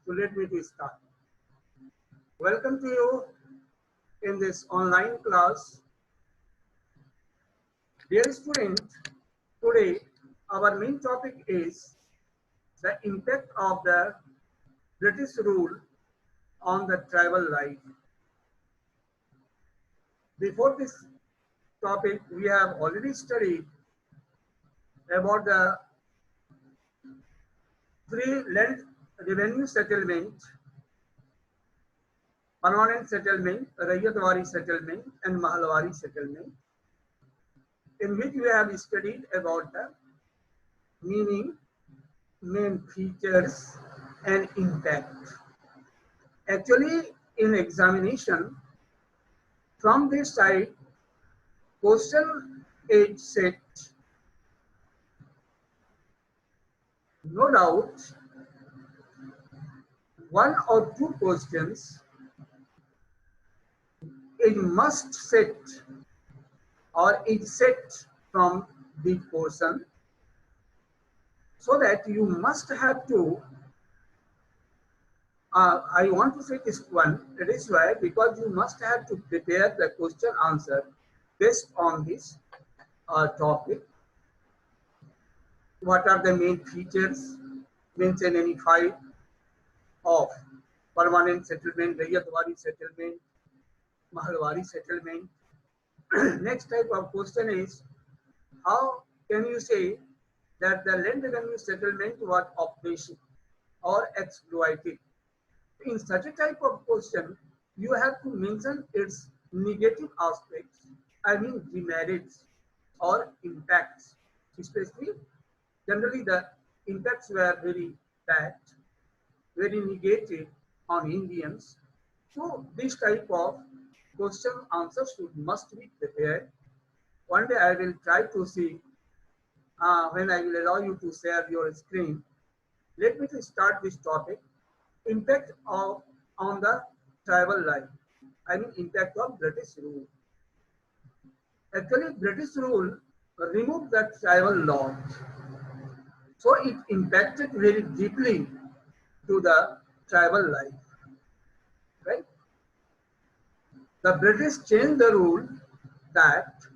So let me to start. Welcome to you in this online class. Dear student, today our main topic is the impact of the British rule on the tribal life. Before this topic, we have already studied about the three land revenue settlement, permanent settlement, Raiyatwari settlement, and Mahalwari settlement, in which we have studied about the meaning, main features, and impact. Actually, in examination, from this side, question is set. No doubt, one or two questions is must set or is set from the portion, so that you must have to I want to say this one. That is why, because you must have to prepare the question answer based on this topic. What are the main features? Mention any five of permanent settlement, Raiyatwari settlement, Mahalwari settlement. Next type of question is, how can you say that the land revenue settlement was oppressive or exploitive? In such a type of question, you have to mention its negative aspects, I mean demerits or impacts. Especially, generally the impacts were very bad, very negative on Indians. So this type of question answers must be prepared. One day I will try to see when I will allow you to share your screen. Let me to start this topic. Impact of on the tribal life. I mean impact of British rule. Actually, British rule removed the tribal law, so it impacted very deeply to the tribal life. Right? The British changed the rule that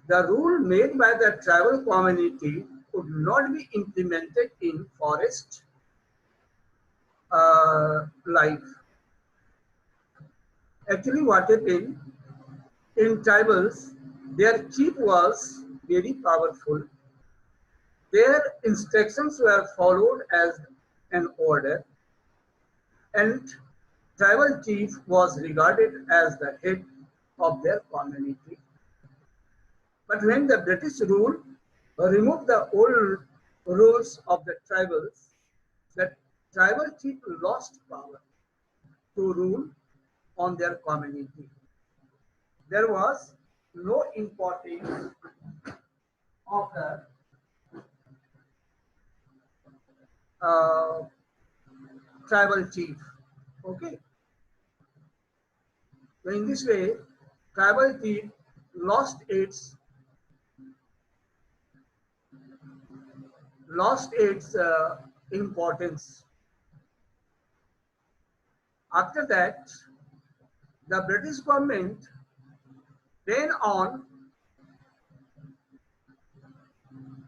the rule made by the tribal community could not be implemented in forest life. Actually, what happened in tribals, their chief was very powerful. Their instructions were followed as an order, and tribal chief was regarded as the head of their community. But when the British rule removed the old rules of the tribals, the tribal chief lost power to rule on their community. There was no importance of the uh, tribal chief. Okay. So in this way, tribal chief lost its importance. After that, the British government then on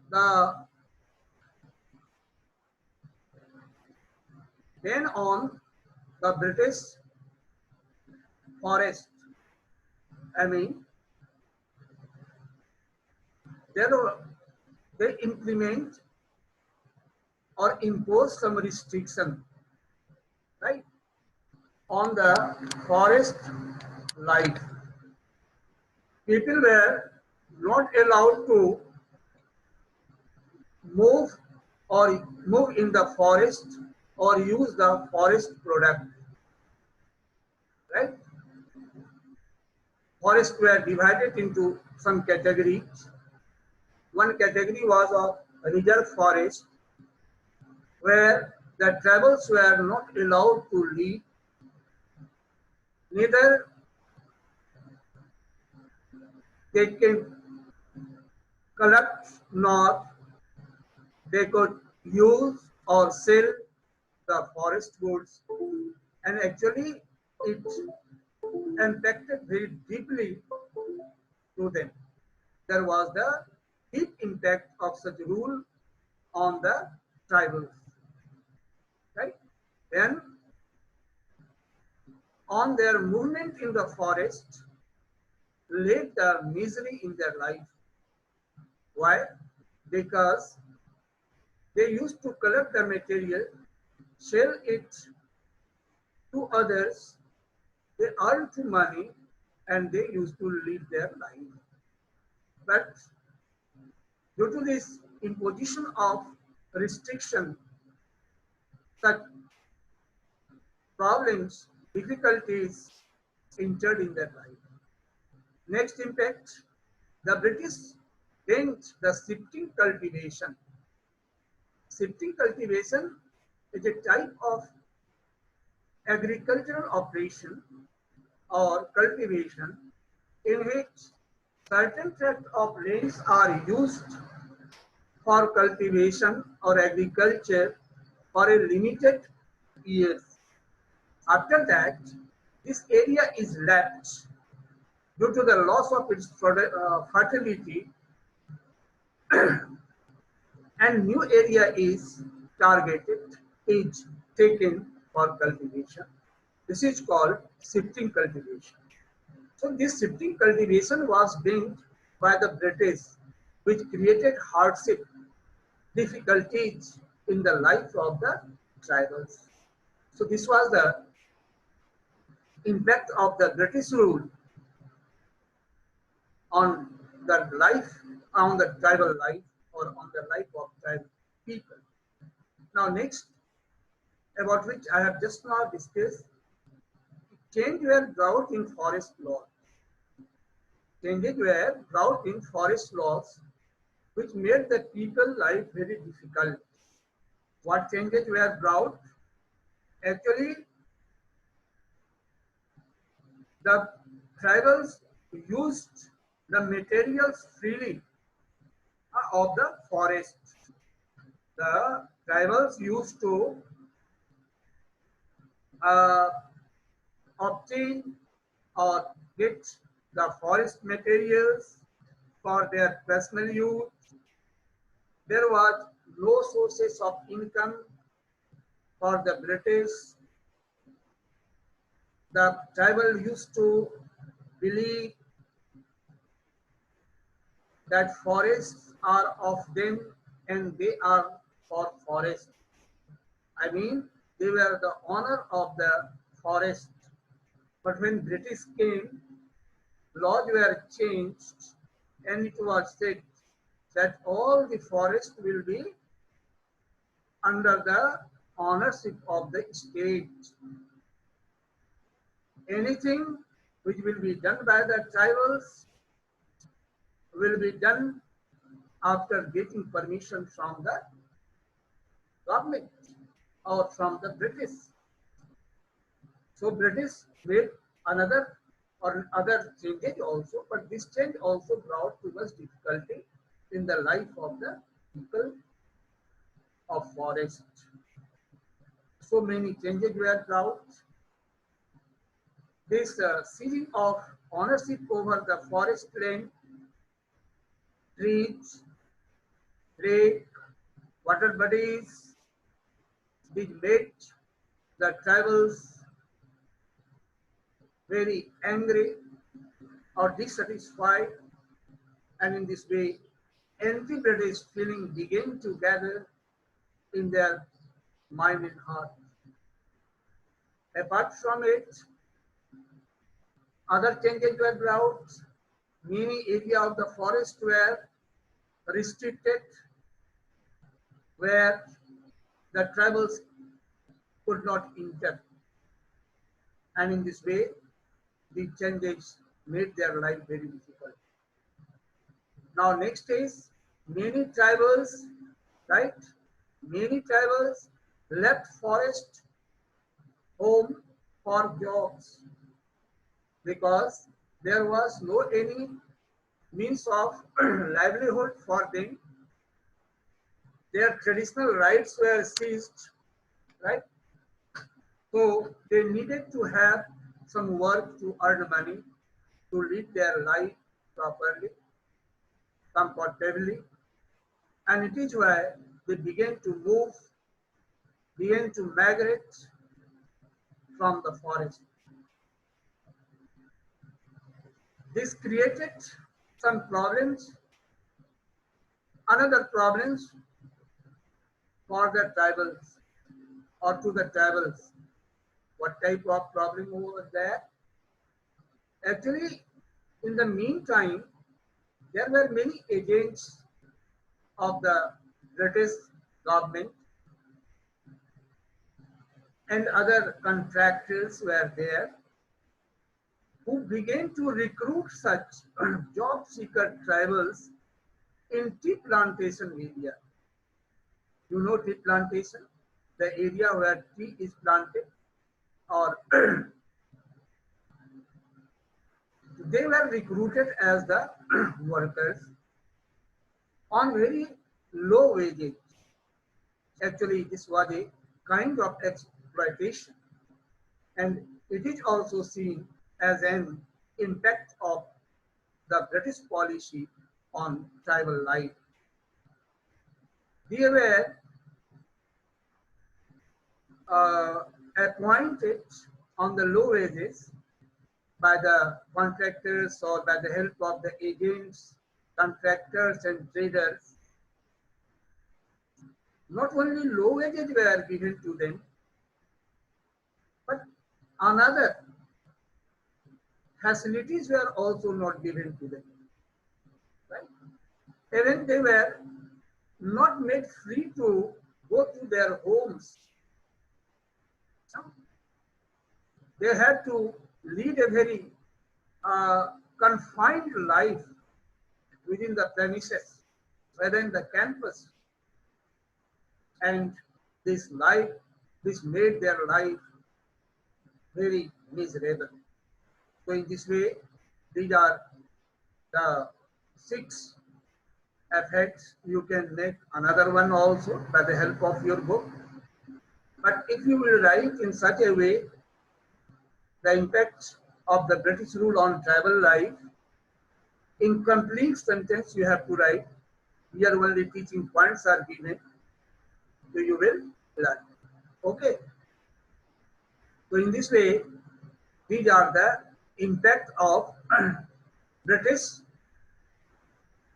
the British forest. I mean, they they implement or impose some restriction, right, on the forest life. People were not allowed to move or move in the forest or use the forest product, right? Forests were divided into some categories. One category was a reserve forest, where the tribals were not allowed to leave, neither they can collect nor they could use or sell the forest goods, and actually it impacted very deeply to them. There was the deep impact of such rule on the tribals, right? Then on their movement in the forest led the misery in their life. Why? Because they used to collect the material, sell it to others, they earned money, and they used to live their life. But due to this imposition of restriction, such problems, difficulties entered in their life. Next impact, the British bent the shifting cultivation. Shifting cultivation is a type of agricultural operation or cultivation in which certain tracts of lands are used for cultivation or agriculture for a limited years. After that, this area is left due to the loss of its fertility, and new area is targeted, is taken for cultivation. This is called shifting cultivation. So this shifting cultivation was banned by the British, which created hardship, difficulties in the life of the tribals. So this was the impact of the British rule on the life, on the tribal life, or on the life of tribal people. Now next, about which I have just now discussed, change were brought in forest law. Changes were brought in forest laws which made the people life very difficult. What changes were brought? Actually, the tribals used the materials freely of the forest. The tribals used to uh, obtain or get the forest materials for their personal use. There was no sources of income for the British. The tribal used to believe that forests are of them and they are for forest. I mean, they were the owner of the forest. But when British came, laws were changed and it was said that all the forest will be under the ownership of the state. Anything which will be done by the tribals will be done after getting permission from the government or from the British. So British made another or other changes also, but this change also brought too much difficulty in the life of the people of forest. So many changes were brought. This seizing of ownership over the forest land, trees, lake, water bodies, this made the tribals very angry or dissatisfied, and in this way, anti-British feeling began to gather in their mind and heart. Apart from it, other changes were brought. Many areas of the forest were restricted, where the tribals could not enter. And in this way, the changes made their life very difficult. Now, next is many tribals, right? Many tribals left forest home for jobs because there was no any means of livelihood for them. Their traditional rights were seized, right? So they needed to have some work to earn money to live their life properly, comfortably, and it is why they began to migrate from the forest. This created some problems, another problems for the tribals or to the tribals. What type of problem was there? Actually, in the meantime, there were many agents of the British government and other contractors were there who began to recruit such job seeker tribals in tea plantation area. You know tea plantation, the area where tea is planted, or they were recruited as the workers on very low wages. Actually, this was a kind of exploitation, and it is also seen as an impact of the British policy on tribal life. They were uh, appointed on the low wages by the contractors or by the help of the agents, contractors and traders. Not only low wages were given to them, but another facilities were also not given to them. Right? Even they were not made free to go to their homes. They had to lead a very confined life within the premises, within the campus. And this made their life very miserable. So in this way, these are the 6 effects. You can make another one also by the help of your book. But if you will write in such a way, the impacts of the British rule on tribal life, in complete sentence you have to write. Here only teaching points are given, so you will learn. Okay. So in this way, these are the impact of British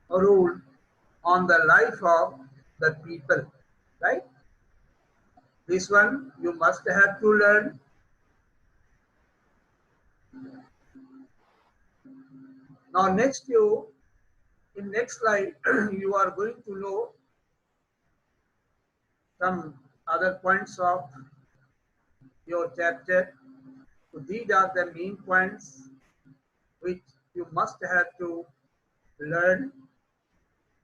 rule on the life of the people, right? This one you must have to learn. Now in next slide, you are going to know some other points of your chapter. So these are the main points which you must have to learn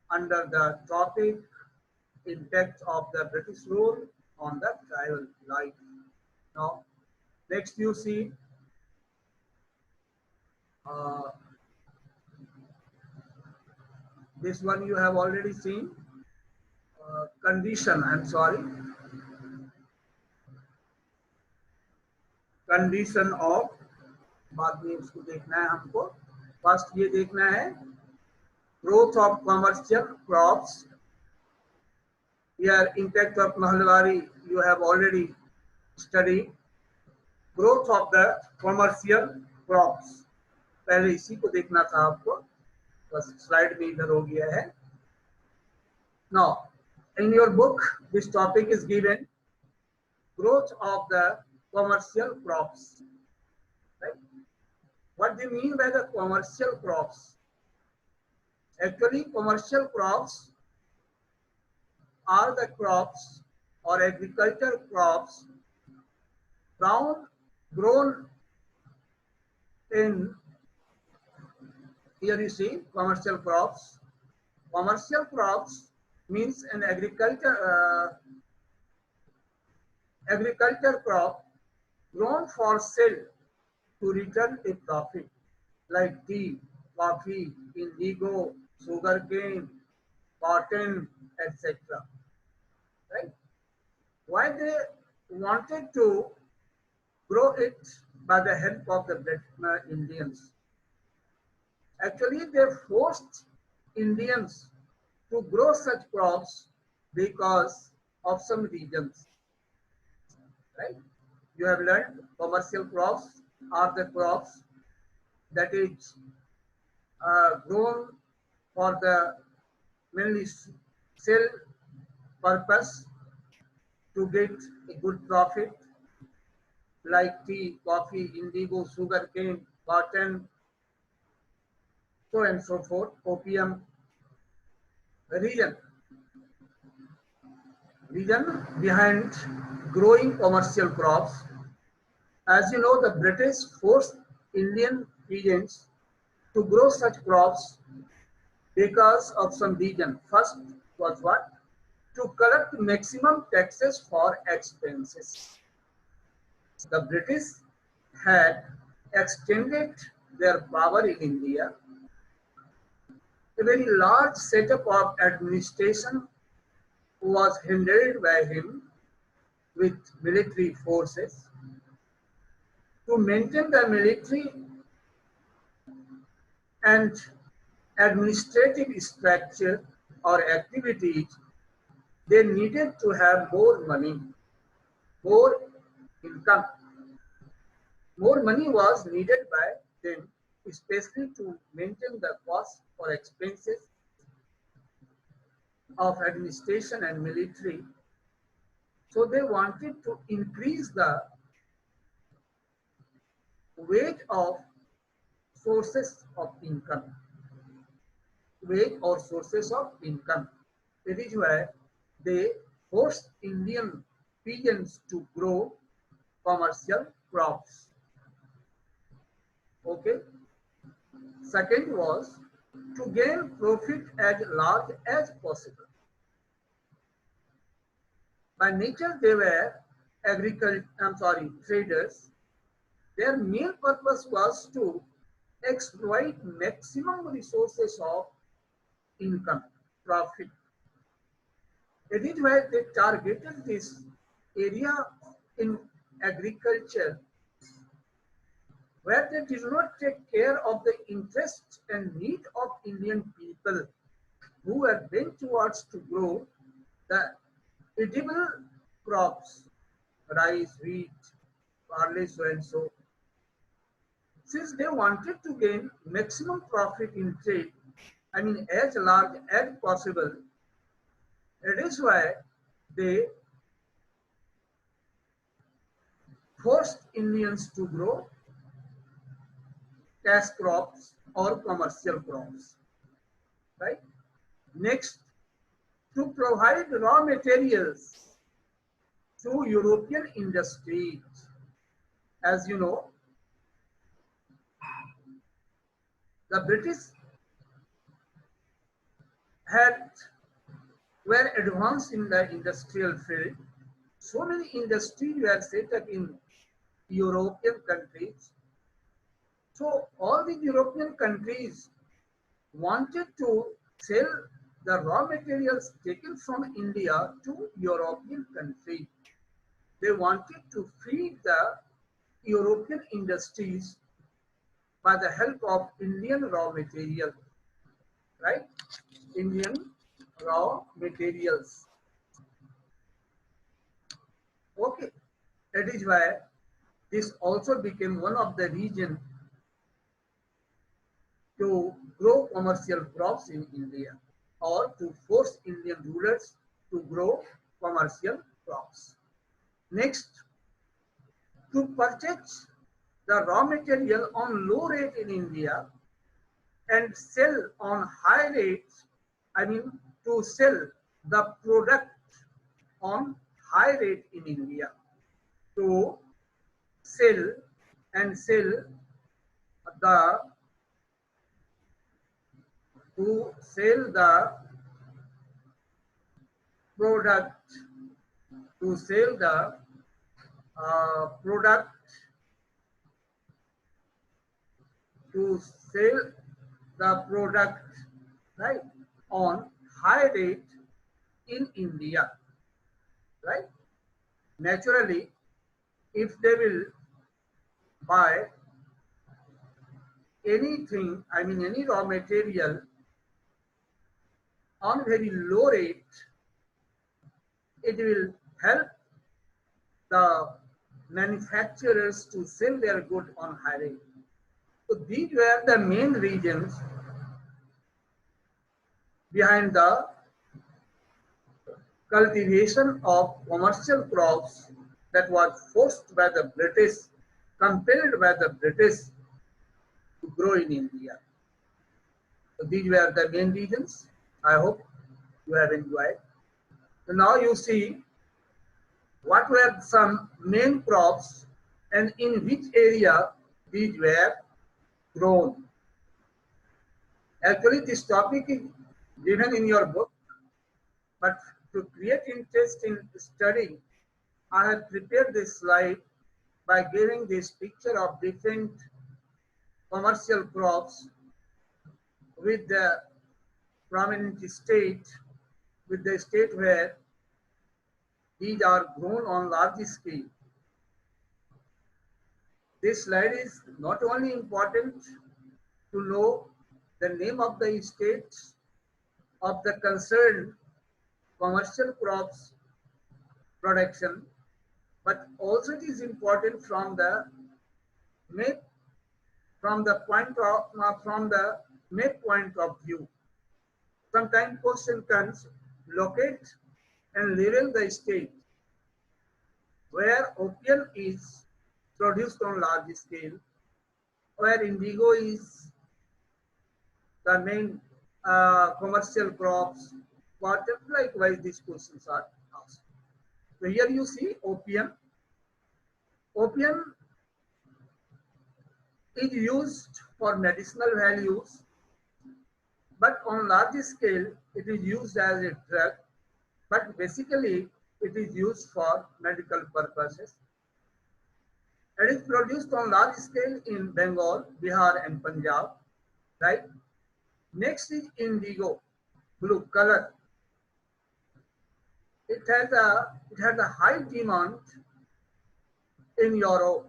under the topic impact of the British rule on the tribal life. Now, next you see uh, this one you have already seen. Condition, I'm sorry. Condition of, बाद में इसको देखना है हमको. First ये देखना है growth of commercial crops. Here, impact of Mahalwari you have already studied. Growth of the commercial crops. पहले इसी को देखना था आपको, बस स्लाइड में इधर हो गया है. Now, in your book, this topic is given growth of the commercial crops. Right? What do you mean by the commercial crops? Actually, commercial crops are the crops or agricultural crops grown in, here you see commercial crops. Commercial crops means an agriculture crop grown for sale to return a profit, like tea, coffee, indigo, sugarcane, cotton, etc. Right? Why they wanted to grow it by the help of the Indians. Actually, they forced Indians to grow such crops because of some reasons, right? You have learned commercial crops are the crops that is grown for the mainly sell purpose to get a good profit, like tea, coffee, indigo, sugar cane, cotton, so and so forth, opium. Reason reason behind growing commercial crops. As you know, the British forced Indian peasants to grow such crops because of some reason. First was what? To collect maximum taxes for expenses. The British had extended their power in India. A very large setup of administration was handled by him with military forces. To maintain the military and administrative structure or activities, they needed to have more money, more income. More money was needed by them, especially to maintain the cost or expenses of administration and military. So they wanted to increase the weight of sources of income. Weight or sources of income. That is why they forced Indian peasants to grow commercial crops. Okay. Second was to gain profit as large as possible. By nature, they were traders. Their main purpose was to exploit maximum resources of income, profit. That is why they targeted this area in agriculture where they did not take care of the interests and need of Indian people who were bent towards to grow the edible crops, rice, wheat, barley, so and so. Since they wanted to gain maximum profit in trade, as large as possible, it is why they forced Indians to grow cash crops or commercial crops, right? Next, to provide raw materials to European industries. As you know, the British were advanced in the industrial field. So many industries were set up in European countries. So all the European countries wanted to sell the raw materials taken from India to European countries. They wanted to feed the European industries by the help of Indian raw material, right? Indian raw materials. Okay, that is why this also became one of the reasons to grow commercial crops in India or to force Indian rulers to grow commercial crops. Next, to purchase the raw material on low rate in India and sell on high rates, to sell the product on high rate in India, to sell and sell the product to sell the product to sell the product, right, on high rate in India, right? Naturally, if they will buy anything, I mean any raw material on very low rate, it will help the manufacturers to sell their good on high rate. So these were the main reasons behind the cultivation of commercial crops that was forced by the British, compelled by the British to grow in India. So these were the main reasons. I hope you have enjoyed. So now you see what were some main crops and in which area these were grown. Actually, this topic is given in your book, but to create interest in studying, I have prepared this slide by giving this picture of different commercial crops with the prominent state, with the state where these are grown on large scale. This slide is not only important to know the name of the states of the concerned commercial crops production, but also it is important from the map, from the map point of view. Sometimes question comes, locate and label the state where opium is produced on large scale, where indigo is the main commercial crops, cotton, likewise these questions are asked. So here you see opium. Opium is used for medicinal values, but on large scale it is used as a drug, but basically it is used for medical purposes. It is produced on large scale in Bengal, Bihar and Punjab, right? Next is indigo, blue color. It has a high demand in Europe.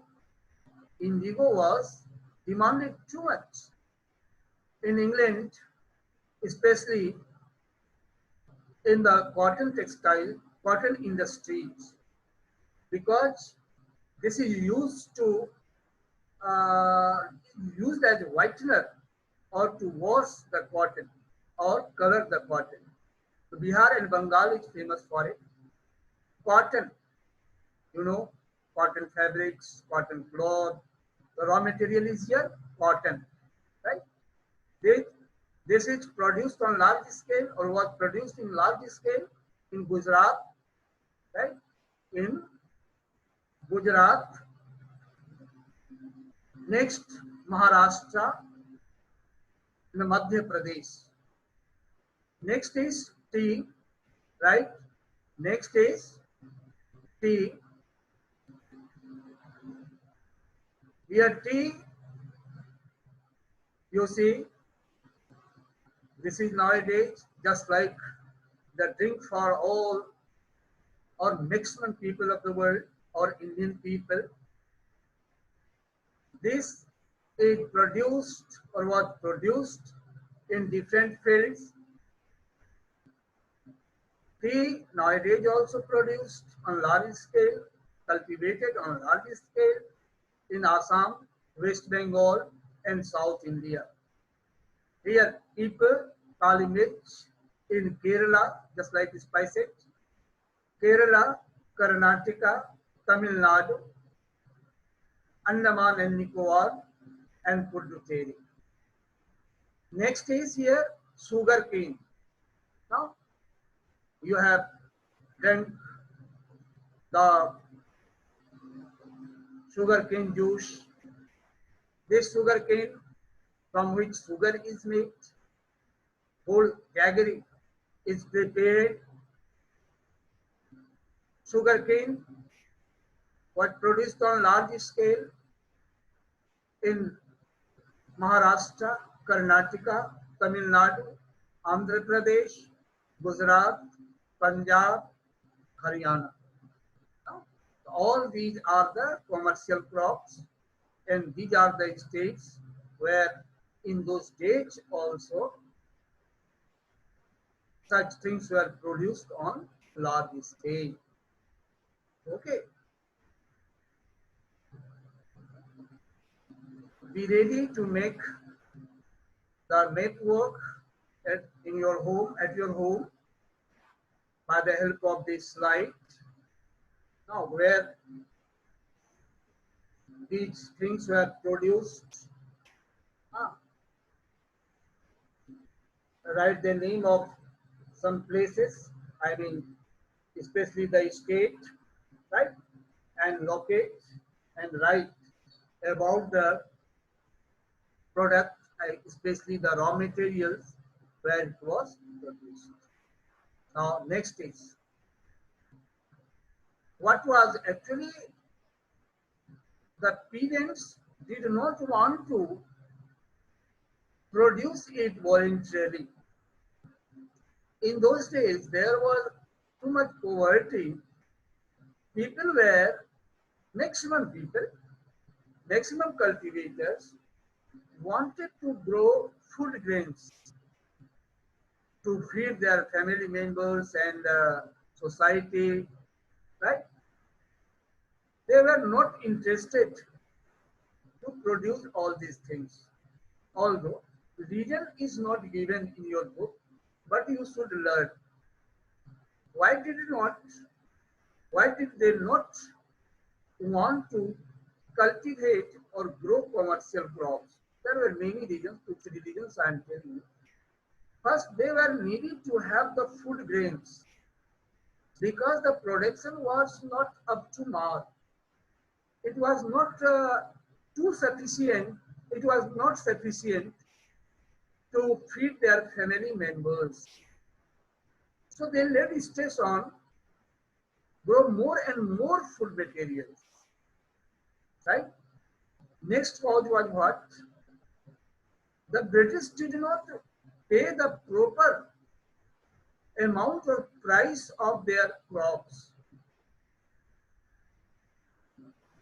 Indigo was demanded too much in England, especially in the cotton industries, because this is used as a whitener or to wash the cotton or color the cotton. So Bihar and Bengal is famous for it. Cotton, you know, cotton fabrics, cotton cloth. The raw material is here, cotton, right? This is produced on large scale or was produced in large scale in Gujarat, right? In Gujarat. Next, Maharashtra, in Madhya Pradesh. Next is tea, right? Next is tea. Here tea, you see, this is nowadays just like the drink for all or maximum people of the world or Indian people. This is produced or was produced in different fields. Tea nowadays also produced on large scale, cultivated on large scale in Assam, West Bengal and South India. Here people Kali Mirch in Kerala, just like spices, Kerala, Karnataka, Tamil Nadu, Andaman and Nicobar and Puducherry. Next is here sugar cane. Now you have drank the sugar cane juice. This sugar cane from which sugar is made, whole jaggery is prepared. Sugar cane was produced on large scale in Maharashtra, Karnataka, Tamil Nadu, Andhra Pradesh, Gujarat, Punjab, Haryana. All these are the commercial crops And these are the states where in those days also such things were produced on large scale. Okay, be ready to make the network in your home, at your home, by the help of this slide. Now, where these things were produced, ah, write the name of some places, I mean, especially the state, right? And locate and write about the product, especially the raw materials where it was produced. Now, next is what was actually the parents did not want to produce it voluntarily. In those days, there was too much poverty. People were, maximum people, maximum cultivators wanted to grow food grains to feed their family members and society, right? They were not interested to produce all these things. Although reason is not given in your book, but you should learn. Why did not? Why did they not want to cultivate or grow commercial crops? There were many reasons, 2, 3 reasons I am telling you. First, they were needed to have the food grains because the production was not up to mark. It was not too sufficient. It was not sufficient to feed their family members. So they laid stress on grow more and more food materials, right? Next was what? The British did not pay the proper amount or price of their crops,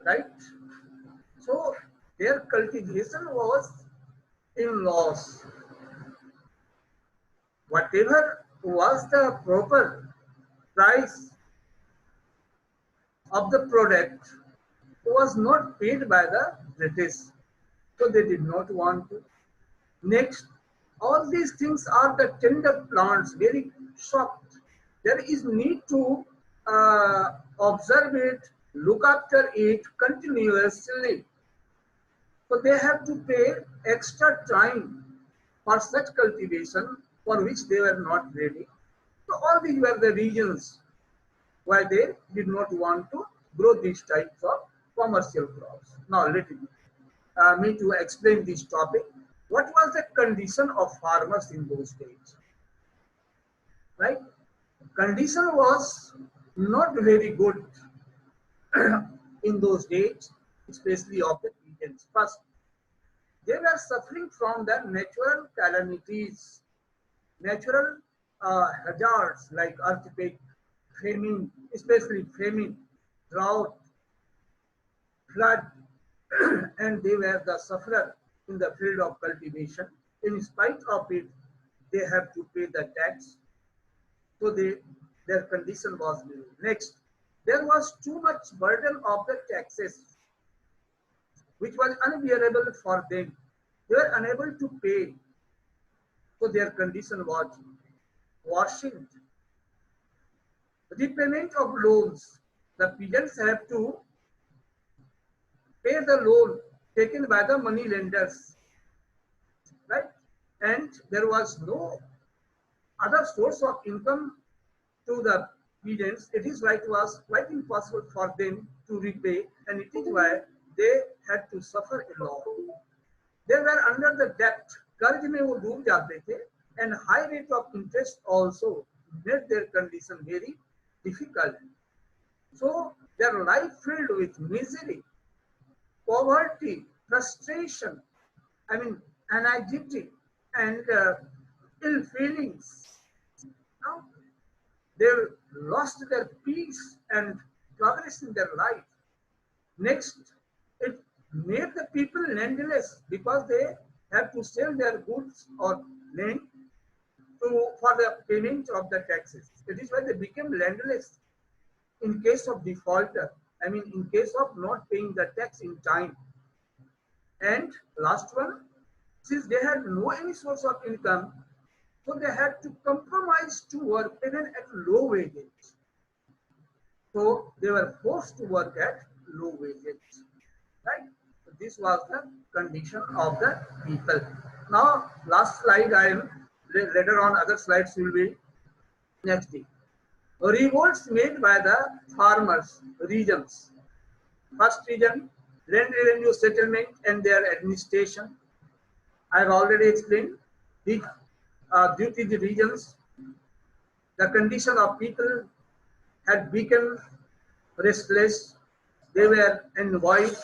right? So their cultivation was in loss. Whatever was the proper price of the product was not paid by the British. So they did not want to. Next, all these things are the tender plants, very soft. There is need to observe it, look after it continuously. So they have to pay extra time for such cultivation for which they were not ready. So all these were the reasons why they did not want to grow these types of commercial crops. Now let me to explain this topic. What was the condition of farmers in those days? Right? Condition was not very good in those days, especially of the peasants. First, they were suffering from the natural calamities, natural hazards like earthquake, famine, especially famine, drought, flood, and they were the sufferer in the field of cultivation. In spite of it, they have to pay the tax. So their condition was low. Next, there was too much burden of the taxes, which was unbearable for them. They were unable to pay. So their condition was worsened. Repayment of loans. The peasants have to pay the loan taken by the money lenders, right? And there was no other source of income to the peasants. It is why it was quite impossible for them to repay, and it is why they had to suffer a lot. They were under the debt. कर्ज में वो डूब जाते थे, and high rate of interest also made their condition very difficult. So their life filled with misery, poverty, frustration, anxiety, and ill feelings. Now, they lost their peace and progress in their life. Next, it made the people landless because they have to sell their goods or land for the payment of the taxes. That is why they became landless in case of defaulter. I mean, in case of not paying the tax in time. And last one, since they had no any source of income, so they had to compromise to work even at low wages. So they were forced to work at low wages, right? So this was the condition of the people. Now, last slide, I am later on other slides will be next day. Revolts made by the farmers, regions. First region, land revenue settlement and their administration. I have already explained. Due to the regions, the condition of people had become restless. They were envoyed,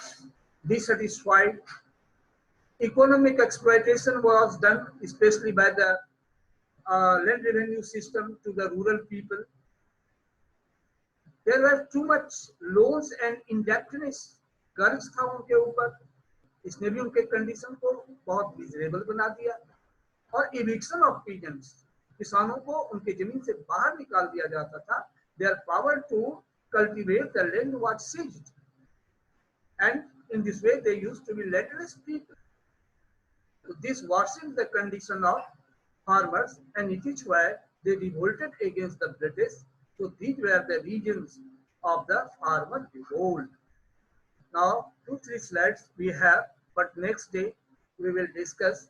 dissatisfied. Economic exploitation was done, especially by the land revenue system to the rural people. There were too much loans and indebtedness. कर्ज था उनके ऊपर, इसने भी उनके condition को बहुत miserable बना दिया. और eviction of peasants, किसानों को उनके जमीन से बाहर निकाल दिया जाता था. Their power to cultivate the land was seized, and in this way they used to be landless people. So this worsened the condition of farmers, and it is why they revolted against the British. So these were the regions of the farmer revolt. Now 2-3 slides we have, but next day we will discuss.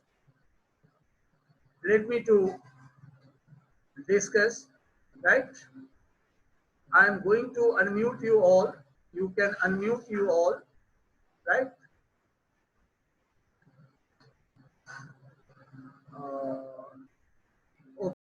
Let me to discuss, right? I am going to unmute you all. You can unmute you all.